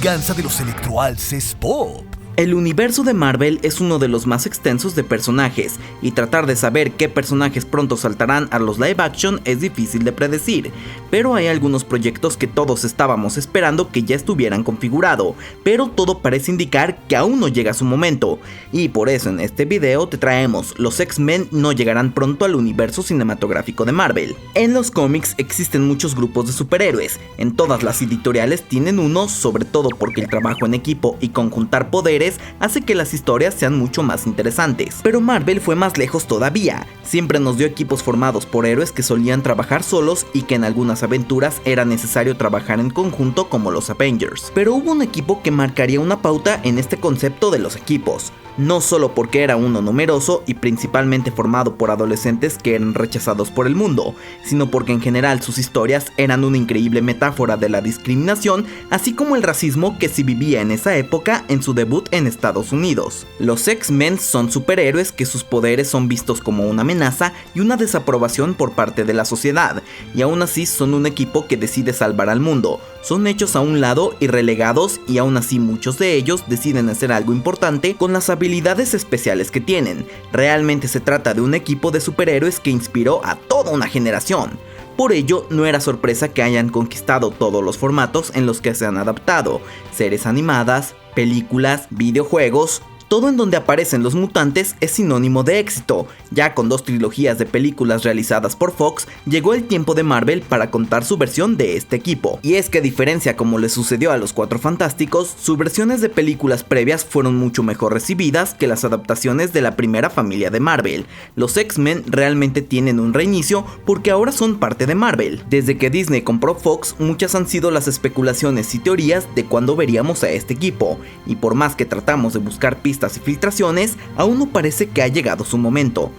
venganza de los electroalces pop. El universo de Marvel es uno de los más extensos de personajes, y tratar de saber qué personajes pronto saltarán a los live action es difícil de predecir, pero hay algunos proyectos que todos estábamos esperando que ya estuvieran configurado, pero todo parece indicar que aún no llega su momento, y por eso en este video te traemos: los X-Men no llegarán pronto al universo cinematográfico de Marvel. En los cómics existen muchos grupos de superhéroes, en todas las editoriales tienen uno, sobre todo porque el trabajo en equipo y conjuntar poderes hace que las historias sean mucho más interesantes. Pero Marvel fue más lejos todavía, siempre nos dio equipos formados por héroes que solían trabajar solos y que en algunas aventuras era necesario trabajar en conjunto, como los Avengers. Pero hubo un equipo que marcaría una pauta en este concepto de los equipos, no solo porque era uno numeroso y principalmente formado por adolescentes que eran rechazados por el mundo, sino porque en general sus historias eran una increíble metáfora de la discriminación, así como el racismo que se vivía en esa época en su debut en Estados Unidos. Los X-Men son superhéroes que sus poderes son vistos como una amenaza y una desaprobación por parte de la sociedad, y aún así son un equipo que decide salvar al mundo. Son hechos a un lado y relegados, y aún así muchos de ellos deciden hacer algo importante con las habilidades especiales que tienen. Realmente se trata de un equipo de superhéroes que inspiró a toda una generación. Por ello, no era sorpresa que hayan conquistado todos los formatos en los que se han adaptado: series animadas, películas, videojuegos. Todo en donde aparecen los mutantes es sinónimo de éxito. Ya con 2 trilogías de películas realizadas por Fox, llegó el tiempo de Marvel para contar su versión de este equipo. Y es que, a diferencia como le sucedió a los Cuatro Fantásticos, sus versiones de películas previas fueron mucho mejor recibidas que las adaptaciones de la primera familia de Marvel. Los X-Men realmente tienen un reinicio porque ahora son parte de Marvel. Desde que Disney compró Fox, muchas han sido las especulaciones y teorías de cuándo veríamos a este equipo, y por más que tratamos de buscar pistas y filtraciones, aún no parece que ha llegado su momento.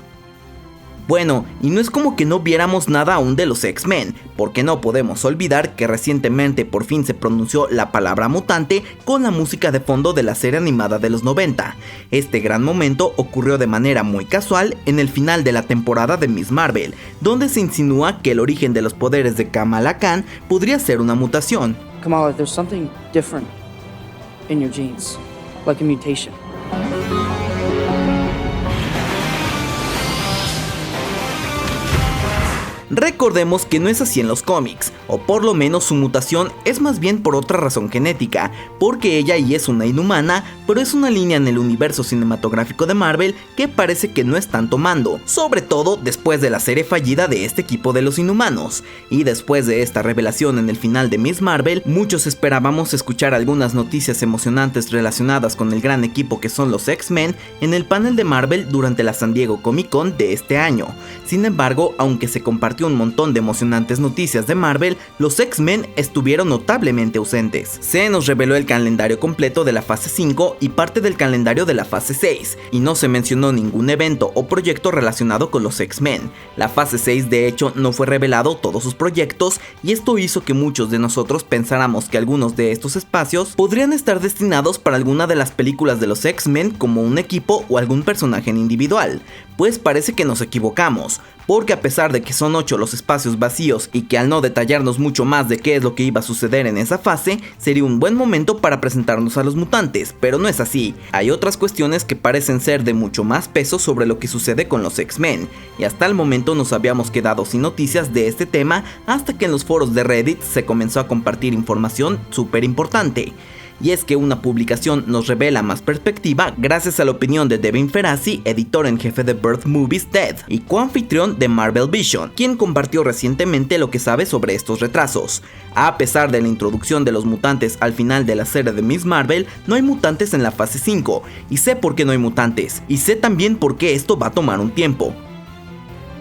Bueno, y no es como que no viéramos nada aún de los X-Men, porque no podemos olvidar que recientemente por fin se pronunció la palabra mutante con la música de fondo de la serie animada de los 90. Este gran momento ocurrió de manera muy casual en el final de la temporada de Miss Marvel, donde se insinúa que el origen de los poderes de Kamala Khan podría ser una mutación. Kamala, there's something different in your genes, like a mutation. Recordemos que no es así en los cómics, o por lo menos su mutación es más bien por otra razón genética, porque ella y es una inhumana, pero es una línea en el universo cinematográfico de Marvel que parece que no están tomando, sobre todo después de la serie fallida de este equipo de los Inhumanos. Y después de esta revelación en el final de Miss Marvel, muchos esperábamos escuchar algunas noticias emocionantes relacionadas con el gran equipo que son los X-Men en el panel de Marvel durante la San Diego Comic Con de este año. Sin embargo, aunque se compartió un montón de emocionantes noticias de Marvel, los X-Men estuvieron notablemente ausentes. Se nos reveló el calendario completo de la fase 5 y parte del calendario de la fase 6, y no se mencionó ningún evento o proyecto relacionado con los X-Men. La fase 6 de hecho no fue revelado todos sus proyectos, y esto hizo que muchos de nosotros pensáramos que algunos de estos espacios podrían estar destinados para alguna de las películas de los X-Men como un equipo o algún personaje en individual. Pues parece que nos equivocamos, porque a pesar de que son 8 los espacios vacíos y que al no detallarnos mucho más de qué es lo que iba a suceder en esa fase, sería un buen momento para presentarnos a los mutantes, pero no es así. Hay otras cuestiones que parecen ser de mucho más peso sobre lo que sucede con los X-Men, y hasta el momento nos habíamos quedado sin noticias de este tema hasta que en los foros de Reddit se comenzó a compartir información súper importante. Y es que una publicación nos revela más perspectiva gracias a la opinión de Devin Faraci, editor en jefe de Birth Movies Dead y coanfitrión de Marvel Vision, quien compartió recientemente lo que sabe sobre estos retrasos. A pesar de la introducción de los mutantes al final de la serie de Miss Marvel, no hay mutantes en la fase 5, y sé por qué no hay mutantes, y sé también por qué esto va a tomar un tiempo.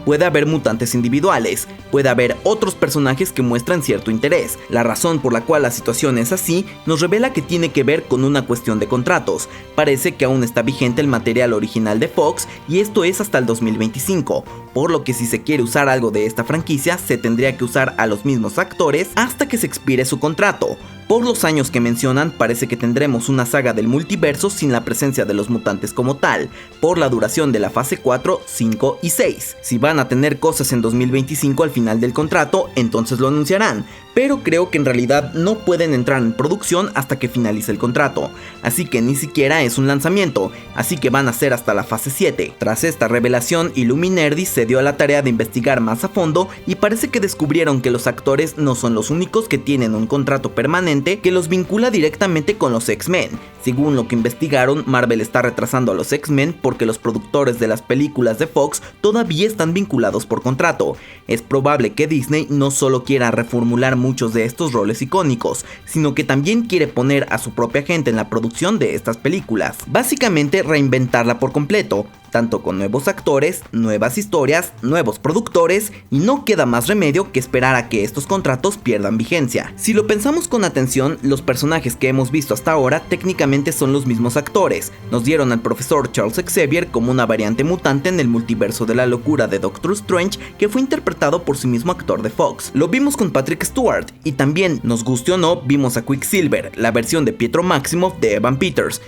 Puede haber mutantes individuales, puede haber otros personajes que muestran cierto interés. La razón por la cual la situación es así nos revela que tiene que ver con una cuestión de contratos. Parece que aún está vigente el material original de Fox y esto es hasta el 2025, por lo que si se quiere usar algo de esta franquicia se tendría que usar a los mismos actores hasta que se expire su contrato. Por los años que mencionan, parece que tendremos una saga del multiverso sin la presencia de los mutantes como tal, por la duración de la fase 4, 5 y 6. Si van a tener cosas en 2025 al final del contrato, entonces lo anunciarán, pero creo que en realidad no pueden entrar en producción hasta que finalice el contrato, así que ni siquiera es un lanzamiento, así que van a ser hasta la fase 7. Tras esta revelación, Illuminerdi se dio a la tarea de investigar más a fondo y parece que descubrieron que los actores no son los únicos que tienen un contrato permanente que los vincula directamente con los X-Men. Según lo que investigaron, Marvel está retrasando a los X-Men porque los productores de las películas de Fox todavía están vinculados por contrato. Es probable que Disney no solo quiera reformular muchos de estos roles icónicos, sino que también quiere poner a su propia gente en la producción de estas películas. Básicamente reinventarla por completo, tanto con nuevos actores, nuevas historias, nuevos productores, y no queda más remedio que esperar a que estos contratos pierdan vigencia. Si lo pensamos con atención, los personajes que hemos visto hasta ahora técnicamente son los mismos actores. Nos dieron al profesor Charles Xavier como una variante mutante en el multiverso de la locura de Doctor Strange, que fue interpretado por su mismo actor de Fox. Lo vimos con Patrick Stewart, y también, nos guste o no, vimos a Quicksilver, la versión de Pietro Maximoff de Evan Peters.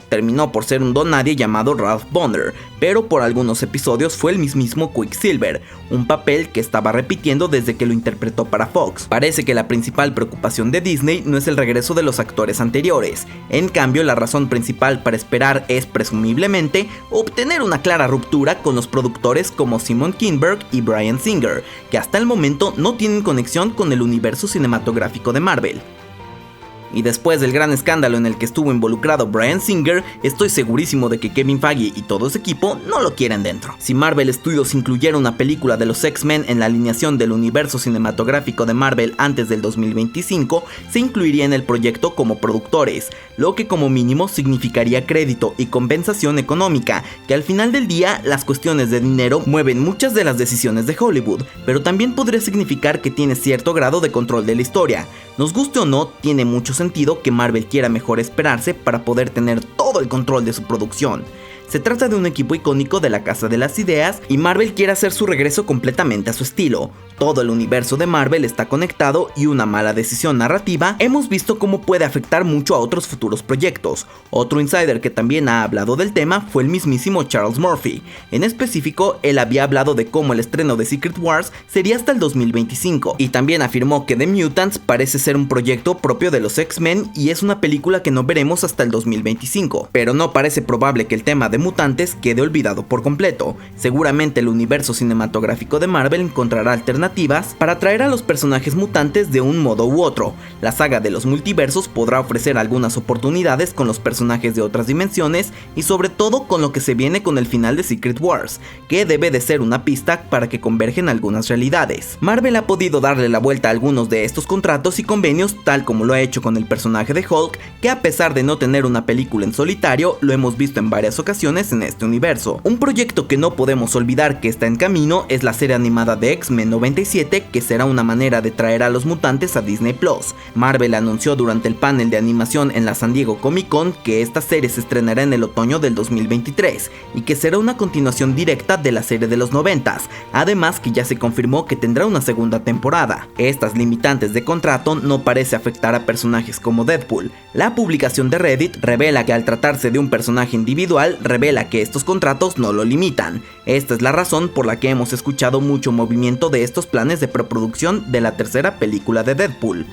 Terminó por ser un don nadie llamado Ralph Bonner, pero por algunos episodios fue el mismísimo Quicksilver, un papel que estaba repitiendo desde que lo interpretó para Fox. Parece que la principal preocupación de Disney no es el regreso de los actores anteriores, en cambio la razón principal para esperar es presumiblemente obtener una clara ruptura con los productores como Simon Kinberg y Bryan Singer, que hasta el momento no tienen conexión con el universo cinematográfico de Marvel. Y después del gran escándalo en el que estuvo involucrado Bryan Singer, estoy segurísimo de que Kevin Feige y todo su equipo no lo quieren dentro. Si Marvel Studios incluyera una película de los X-Men en la alineación del universo cinematográfico de Marvel antes del 2025, se incluiría en el proyecto como productores, lo que como mínimo significaría crédito y compensación económica, que al final del día las cuestiones de dinero mueven muchas de las decisiones de Hollywood, pero también podría significar que tiene cierto grado de control de la historia. Nos guste o no, tiene mucho sentido que Marvel quiera mejor esperarse para poder tener todo el control de su producción. Se trata de un equipo icónico de la Casa de las Ideas y Marvel quiere hacer su regreso completamente a su estilo. Todo el universo de Marvel está conectado y una mala decisión narrativa hemos visto cómo puede afectar mucho a otros futuros proyectos. Otro insider que también ha hablado del tema fue el mismísimo Charles Murphy. En específico, él había hablado de cómo el estreno de Secret Wars sería hasta el 2025 y también afirmó que The Mutants parece ser un proyecto propio de los X-Men y es una película que no veremos hasta el 2025, pero no parece probable que el tema de mutantes quede olvidado por completo. Seguramente el universo cinematográfico de Marvel encontrará alternativas para atraer a los personajes mutantes de un modo u otro. La saga de los multiversos podrá ofrecer algunas oportunidades con los personajes de otras dimensiones y sobre todo con lo que se viene con el final de Secret Wars, que debe de ser una pista para que convergen algunas realidades. Marvel ha podido darle la vuelta a algunos de estos contratos y convenios, tal como lo ha hecho con el personaje de Hulk, que a pesar de no tener una película en solitario, lo hemos visto en varias ocasiones en este universo. Un proyecto que no podemos olvidar que está en camino es la serie animada de X-Men 97, que será una manera de traer a los mutantes a Disney Plus. Marvel anunció durante el panel de animación en la San Diego Comic Con que esta serie se estrenará en el otoño del 2023 y que será una continuación directa de la serie de los 90s, además que ya se confirmó que tendrá una segunda temporada. Estas limitantes de contrato no parece afectar a personajes como Deadpool. La publicación de Reddit revela que al tratarse de un personaje individual, revela que estos contratos no lo limitan. Esta es la razón por la que hemos escuchado mucho movimiento de estos planes de preproducción de la tercera película de Deadpool.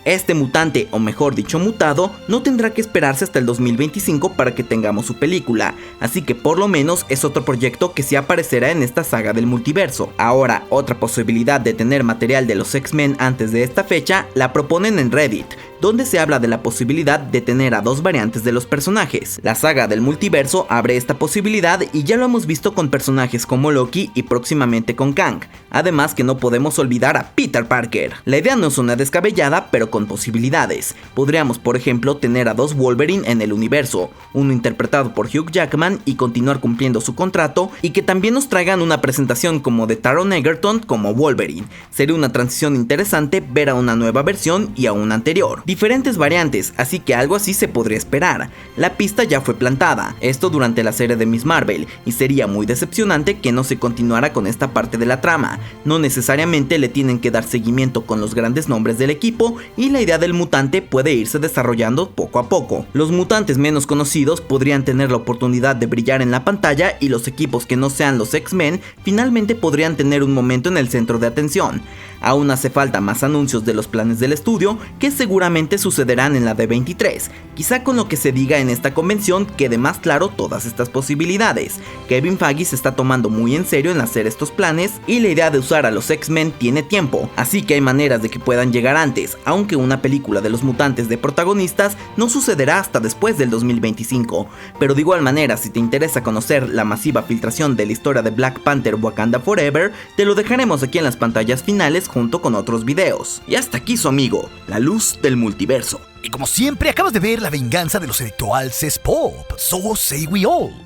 Este mutante, o mejor dicho mutado, no tendrá que esperarse hasta el 2025 para que tengamos su película, así que por lo menos es otro proyecto que sí aparecerá en esta saga del multiverso. Ahora, otra posibilidad de tener material de los X-Men antes de esta fecha la proponen en Reddit, donde se habla de la posibilidad de tener a dos variantes de los personajes. La saga del multiverso abre esta posibilidad y ya lo hemos visto con personajes como Loki y próximamente con Kang, además que no podemos olvidar a Peter Parker. La idea no es una descabellada, pero con posibilidades. Podríamos, por ejemplo, tener a dos Wolverine en el universo, uno interpretado por Hugh Jackman y continuar cumpliendo su contrato, y que también nos traigan una presentación como de Taron Egerton como Wolverine. Sería una transición interesante ver a una nueva versión y a una anterior. diferentes variantes, así que algo así se podría esperar. La pista ya fue plantada, esto durante la serie de Miss Marvel, y sería muy decepcionante que no se continuara con esta parte de la trama. No necesariamente le tienen que dar seguimiento con los grandes nombres del equipo, y la idea del mutante puede irse desarrollando poco a poco. Los mutantes menos conocidos podrían tener la oportunidad de brillar en la pantalla, y los equipos que no sean los X-Men finalmente podrían tener un momento en el centro de atención. Aún hace falta más anuncios de los planes del estudio, que seguramente sucederán en la D23. Quizá con lo que se diga en esta convención quede más claro todas estas posibilidades. Kevin Feige se está tomando muy en serio en hacer estos planes, y la idea de usar a los X-Men tiene tiempo, así que hay maneras de que puedan llegar antes, aunque una película de los mutantes de protagonistas no sucederá hasta después del 2025. Pero de igual manera, si te interesa conocer la masiva filtración de la historia de Black Panther Wakanda Forever, te lo dejaremos aquí en las pantallas finales junto con otros videos. Y hasta aquí su amigo, la luz del multiverso. Y como siempre, acabas de ver la venganza de los Electroals es Pop. So say we all.